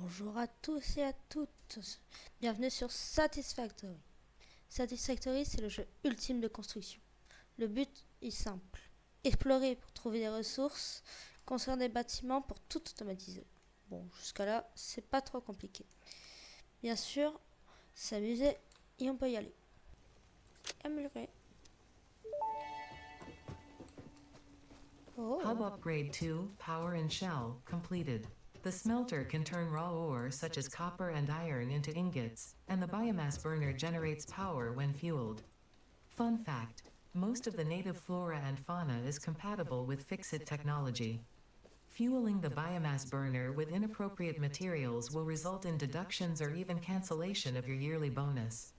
Bonjour à tous et à toutes, bienvenue sur Satisfactory. Satisfactory, c'est le jeu ultime de construction. Le but est simple, explorer pour trouver des ressources, construire des bâtiments pour tout automatiser. Bon, jusqu'à là, c'est pas trop compliqué. Bien sûr, s'amuser et on peut y aller. Améliorer. Oh. Hub Upgrade 2, Power and Shell, completed. The smelter can turn raw ore such as copper and iron into ingots, and the biomass burner generates power when fueled. Fun fact: most of the native flora and fauna is compatible with Fixit technology. Fueling the biomass burner with inappropriate materials will result in deductions or even cancellation of your yearly bonus.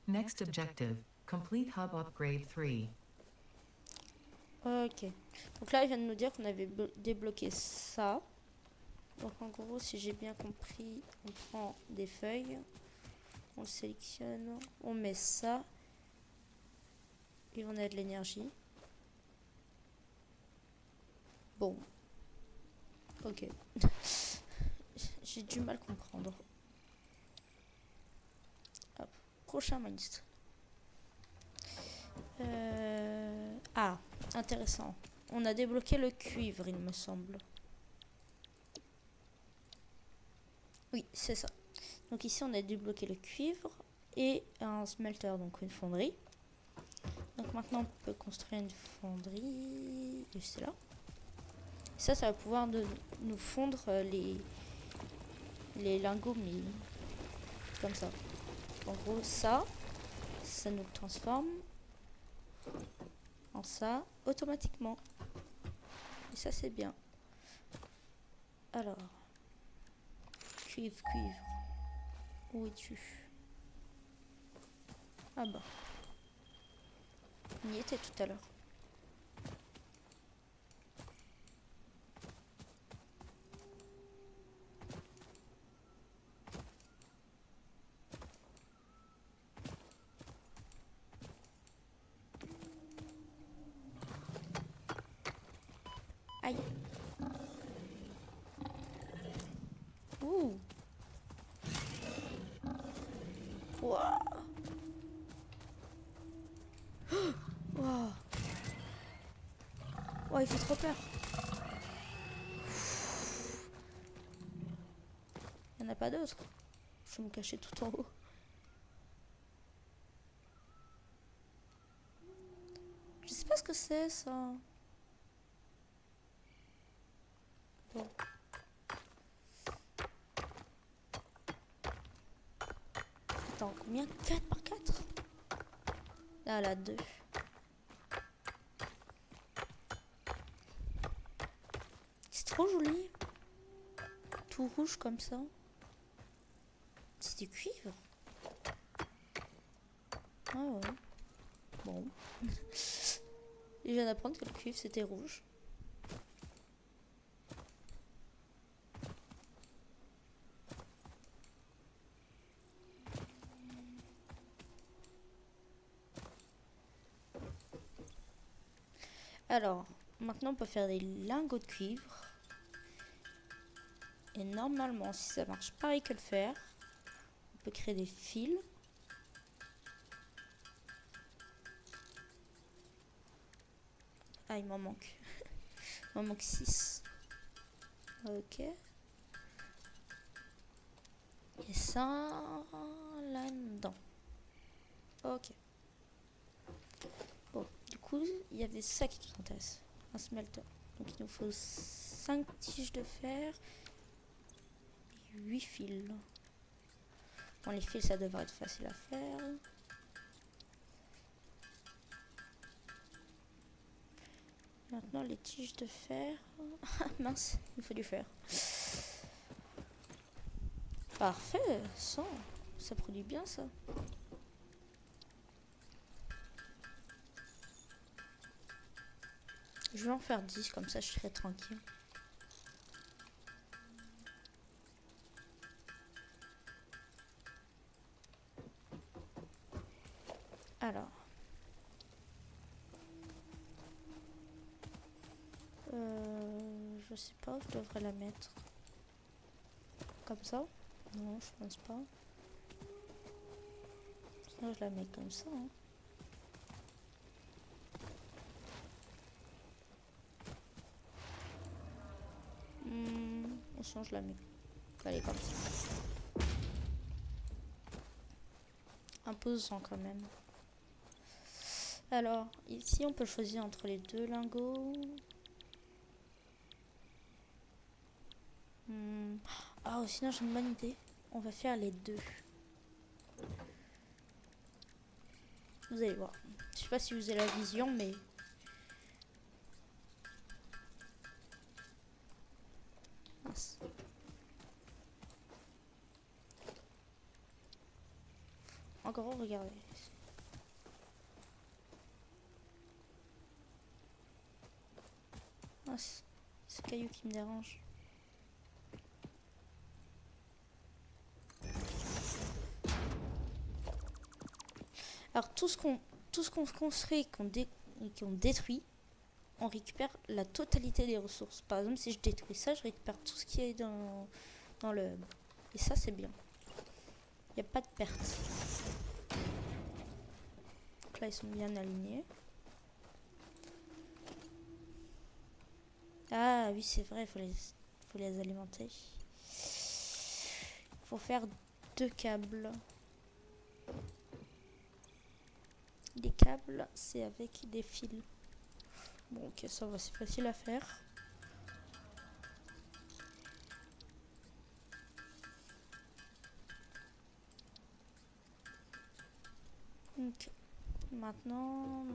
Next objective: complete Hub Upgrade 3. Ok. Donc là, il vient de nous dire qu'on avait débloqué ça. Donc en gros, si j'ai bien compris, on prend des feuilles, on le sélectionne, on met ça, et on a de l'énergie. Bon. Ok. J'ai du mal à comprendre. Hop. Prochain milestone. Ah, intéressant. On a débloqué le cuivre, il me semble. Oui, c'est ça. Donc ici, on a débloqué le cuivre et un smelter, donc une fonderie. Donc maintenant, on peut construire une fonderie juste là. Ça va pouvoir nous fondre les lingots, mais comme ça. En gros, ça nous transforme en ça automatiquement. Et ça, c'est bien. Alors, cuivre. Où es-tu? Ah bah. On y était tout à l'heure. Aïe. Ouh. Wouah. Wow. Oh, il fait trop peur. Il n'y en a pas d'autres. Je vais me cacher tout en haut. Je sais pas ce que c'est ça. Bon. Attends, combien? 4 par 4? Là, la 2. C'est trop joli. Tout rouge comme ça. C'est du cuivre. Ah ouais. Bon. Je viens d'apprendre que le cuivre c'était rouge. Alors, maintenant on peut faire des lingots de cuivre. Et normalement, si ça marche pareil que le fer, on peut créer des fils. Ah, il m'en manque. Il m'en manque 6. Ok. Et ça, là-dedans. Ok. Bon, du coup, il y avait ça qui nous intéresse. Un smelter. Donc il nous faut 5 tiges de fer et 8 fils. Bon, les fils, ça devrait être facile à faire. Maintenant, les tiges de fer. Ah mince, il faut du fer. Parfait, ça produit bien ça. Je vais en faire 10, comme ça je serai tranquille. Alors. Je sais pas où je devrais la mettre. comme ça? Non, je pense pas. Sinon, je la mets comme ça. Hein. Et sinon, je la mets. Allez, comme ça. Imposant quand même. Alors, ici, on peut choisir entre les deux lingots. Ah, sinon, j'ai une bonne idée. On va faire les deux. Vous allez voir. Je sais pas si vous avez la vision, mais... Mince. En gros, regardez. Ah, c'est ce caillou qui me dérange. Alors tout ce qu'on construit et qu'on détruit, on récupère la totalité des ressources. Par exemple, si je détruis ça, je récupère tout ce qui est dans le hub. Et ça, c'est bien. Il n'y a pas de perte. Donc là, ils sont bien alignés. Ah oui, c'est vrai, il faut les alimenter. Il faut faire 2 câbles. Les câbles, c'est avec des fils. Bon, ok, ça va, c'est facile à faire. Ok. Maintenant.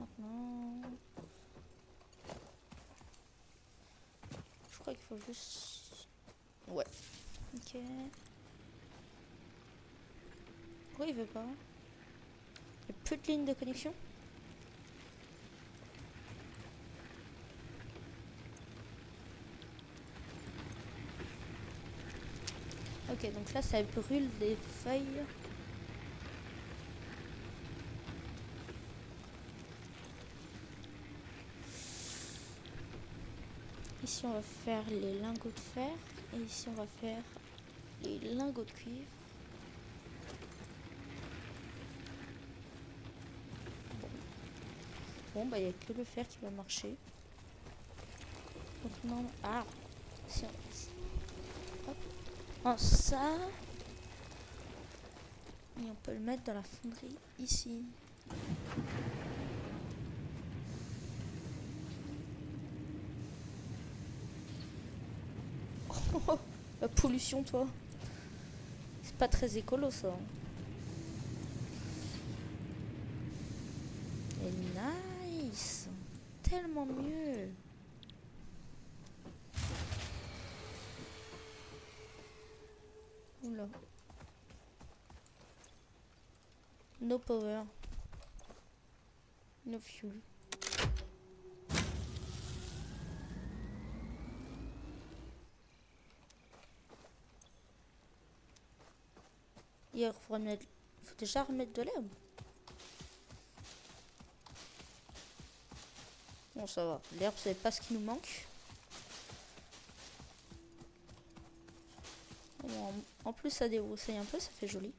Je crois qu'il faut juste... Ouais. Ok. Pourquoi il veut pas? Il n'y a plus de lignes de connexion? Ok, donc là, ça brûle des feuilles. Ici, on va faire les lingots de fer. Et ici, on va faire les lingots de cuivre. Bon, bah, il n'y a que le fer qui va marcher. Donc, non. Ah! Si on... Hop. En ça. Et on peut le mettre dans la fonderie ici. Oh, la pollution, toi. C'est pas très écolo, ça. Et nice. Tellement mieux. Oula. No power. No fuel. Il faut déjà remettre de l'herbe. Bon, ça va. L'herbe, c'est pas ce qui nous manque. Bon, en plus, ça débroussaille un peu, ça fait joli.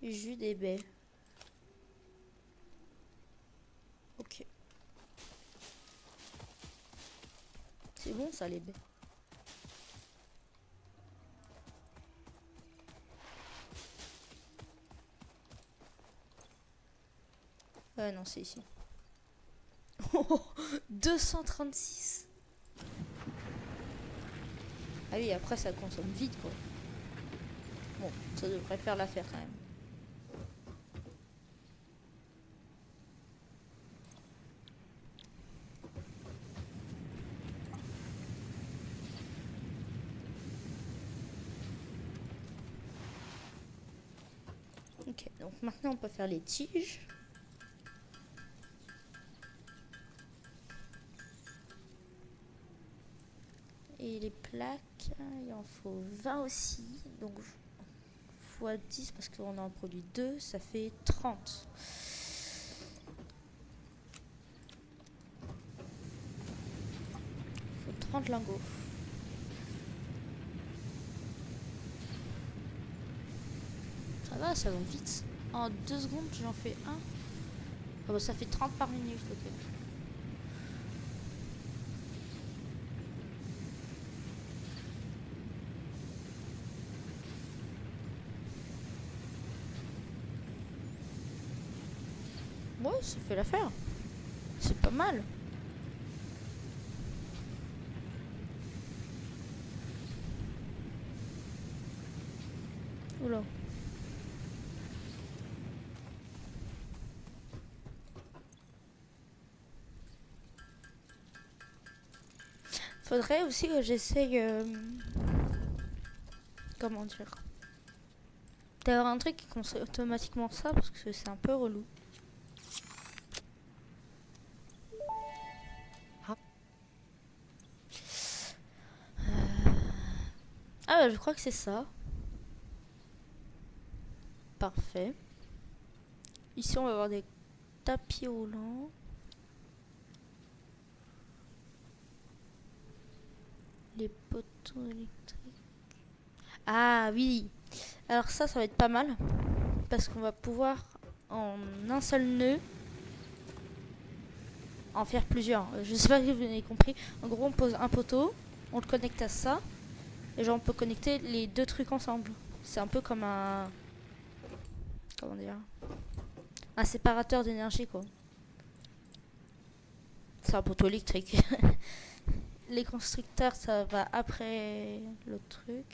Jus des baies. Ok. C'est bon ça, les baies. Non, c'est ici. 236. Ah oui, après ça consomme vite quoi. Bon, ça devrait faire l'affaire quand même. Ok, donc maintenant on peut faire les tiges. Et les plaques, il en faut 20 aussi. Donc fois 10 parce qu'on en produit 2, ça fait 30. Il faut 30 lingots. Ça va, ça va vite. En 2 secondes, j'en fais un. Ah bah, ça fait 30 par minute, ok. Ouais, ça fait l'affaire. C'est pas mal. Oula. Faudrait aussi que j'essaye... comment dire, d'avoir un truc qui construit automatiquement ça parce que c'est un peu relou. Ah bah, je crois que c'est ça. Parfait. Ici on va avoir des tapis roulants. Les poteaux électriques. Ah oui. Alors ça va être pas mal. Parce qu'on va pouvoir en un seul nœud en faire plusieurs. Je sais pas si vous avez compris. En gros on pose un poteau, on le connecte à ça. Et genre on peut connecter les deux trucs ensemble. C'est un peu comme un... comment dire, un séparateur d'énergie quoi. C'est un poteau électrique. Les constructeurs ça va après le truc.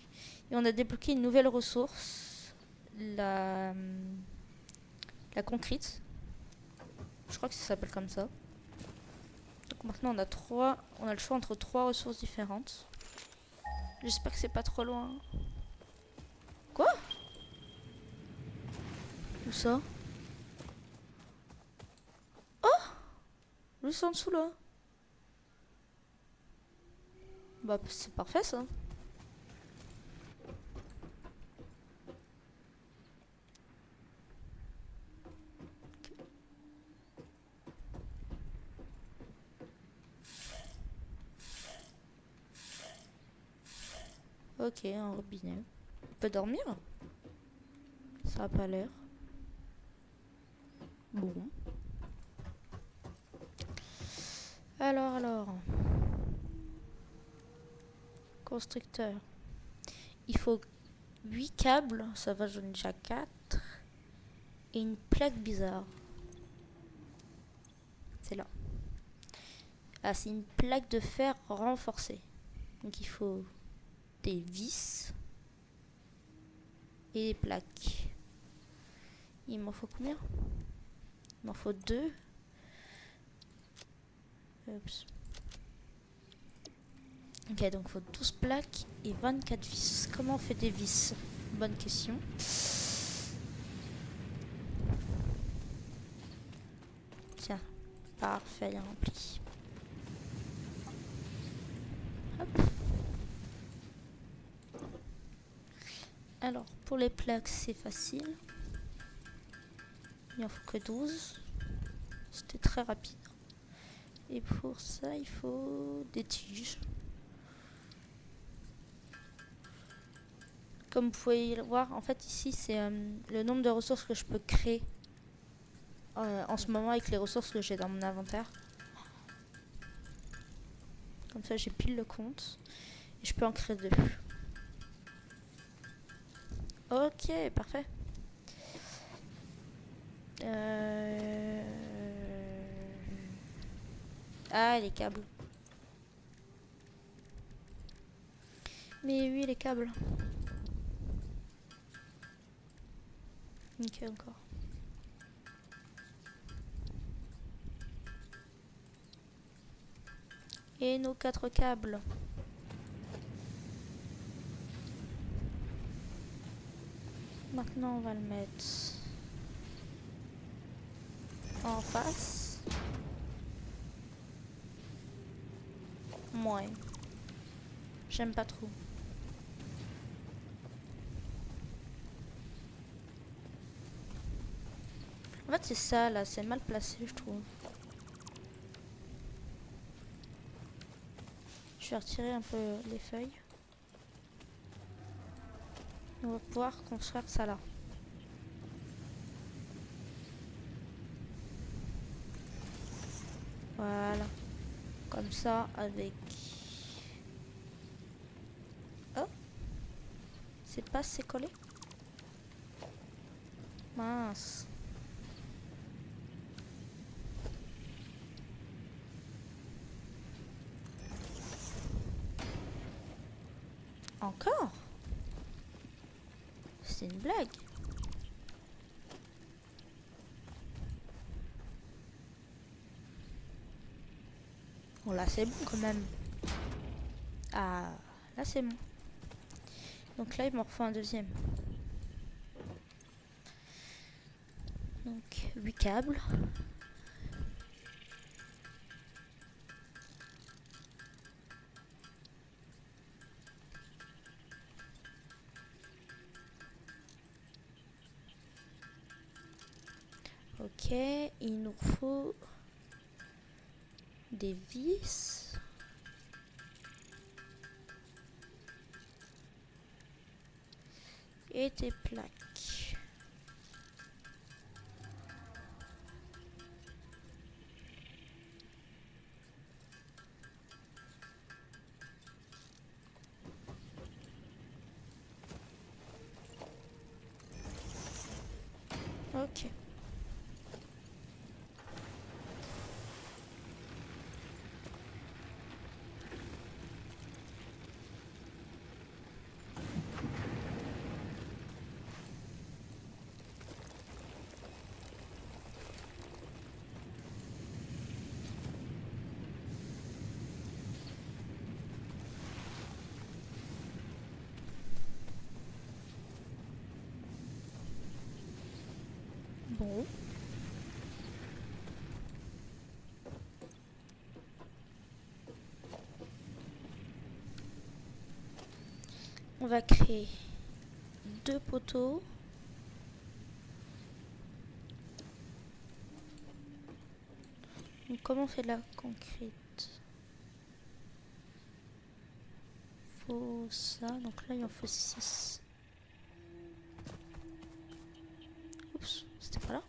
Et on a débloqué une nouvelle ressource. La concrète. Je crois que ça s'appelle comme ça. Donc maintenant on a le choix entre 3 ressources différentes. J'espère que c'est pas trop loin. Quoi? Où ça? Juste en dessous là. Bah c'est parfait ça. Ok, un robinet. On peut dormir? Ça a pas l'air. Bon. Alors. Constructeur. Il faut 8 câbles, ça va, j'en ai déjà 4. Et une plaque bizarre. C'est là. Ah, c'est une plaque de fer renforcée. Donc il faut des vis et des plaques. Il m'en faut combien? Il m'en faut 2. Oups. Ok, donc il faut 12 plaques et 24 vis. Comment on fait des vis? Bonne question. Tiens, parfait, rempli. Hop. Alors, pour les plaques, c'est facile. Il en faut que 12. C'était très rapide. Et pour ça, il faut des tiges. Comme vous pouvez le voir, en fait, ici, c'est le nombre de ressources que je peux créer en ce moment avec les ressources que j'ai dans mon inventaire. Comme ça, j'ai pile le compte. Et je peux en créer 2. Ok, parfait. Ah, les câbles. Mais oui, les câbles. Ok, encore. Et nos 4 câbles. Maintenant, on va le mettre en face. Moins. J'aime pas trop. En fait, c'est ça, là. C'est mal placé, je trouve. Je vais retirer un peu les feuilles. On va pouvoir construire ça là. Voilà. Comme ça, avec... Oh, c'est pas assez collé. Mince. Encore? C'est une blague. Bon, là, c'est bon quand même. Ah, là, c'est bon. Donc là, il m'en refait un deuxième. Donc, 8 câbles. Ok, il nous faut des vis. Et des plaques. Ok. Bon. On va créer 2 poteaux. Donc, comment on fait de la concrète? Faut ça. Donc là, il en faut 6. Oups, c'était pas là.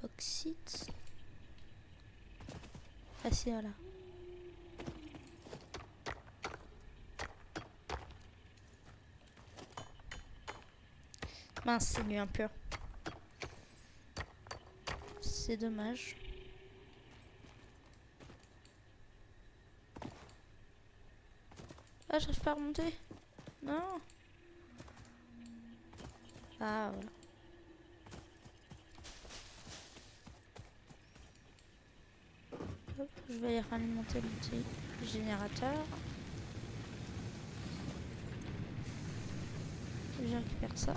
Bauxite. Ah, c'est là. Mince, c'est mieux un peu. C'est dommage. Ah, j'arrive pas à remonter. Non. Ah, voilà. Hop, je vais aller ralimenter le petit générateur. Je récupère ça.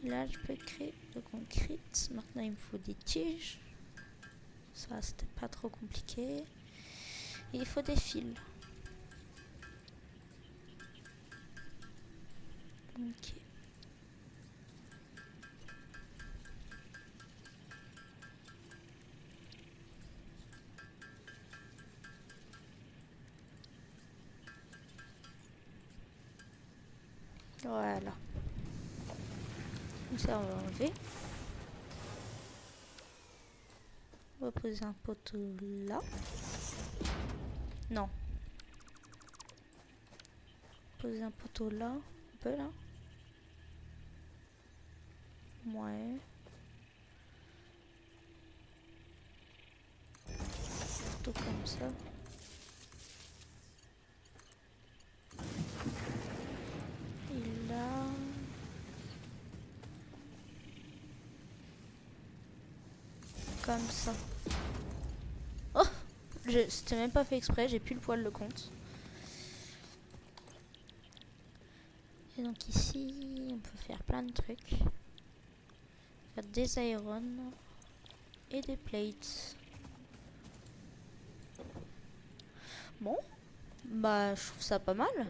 Là, je peux créer de concrète. Maintenant, il me faut des tiges. Ça, c'était pas trop compliqué. Et il faut des fils. Ok. Voilà. Donc ça, on va enlever. On va poser un poteau là. Non. Poser un poteau là. Un peu là. Ouais. Poteau comme ça. Et là. Comme ça. Oh! C'était même pas fait exprès, j'ai plus le poil le compte. Et donc ici, on peut faire plein de trucs. Faire des irons et des plates. Bon, bah je trouve ça pas mal.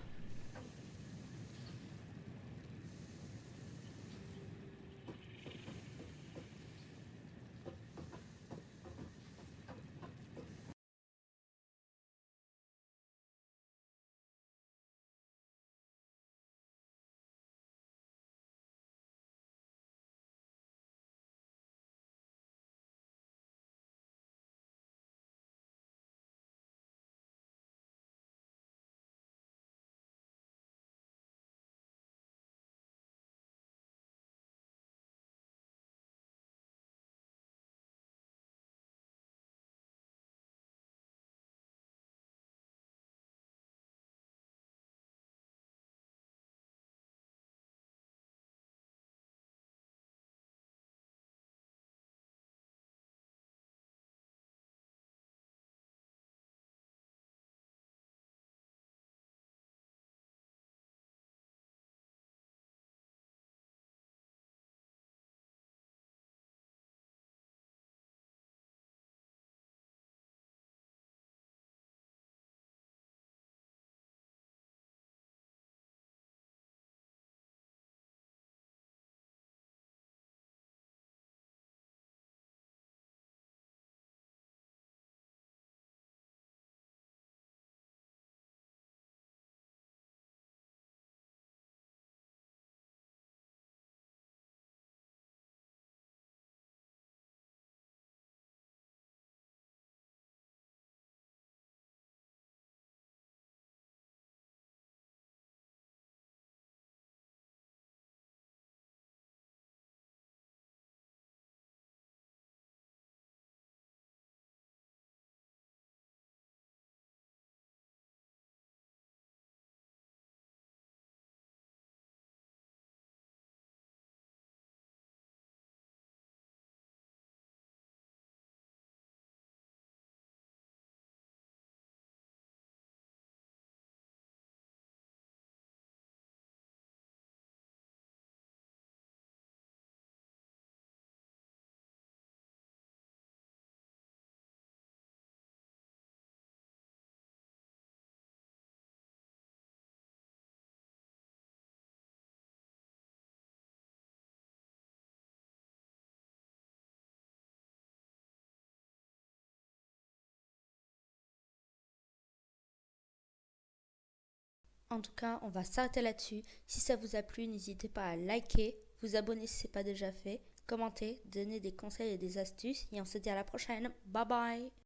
En tout cas, on va s'arrêter là-dessus. Si ça vous a plu, n'hésitez pas à liker, vous abonner si ce n'est pas déjà fait, commenter, donner des conseils et des astuces. Et on se dit à la prochaine. Bye bye!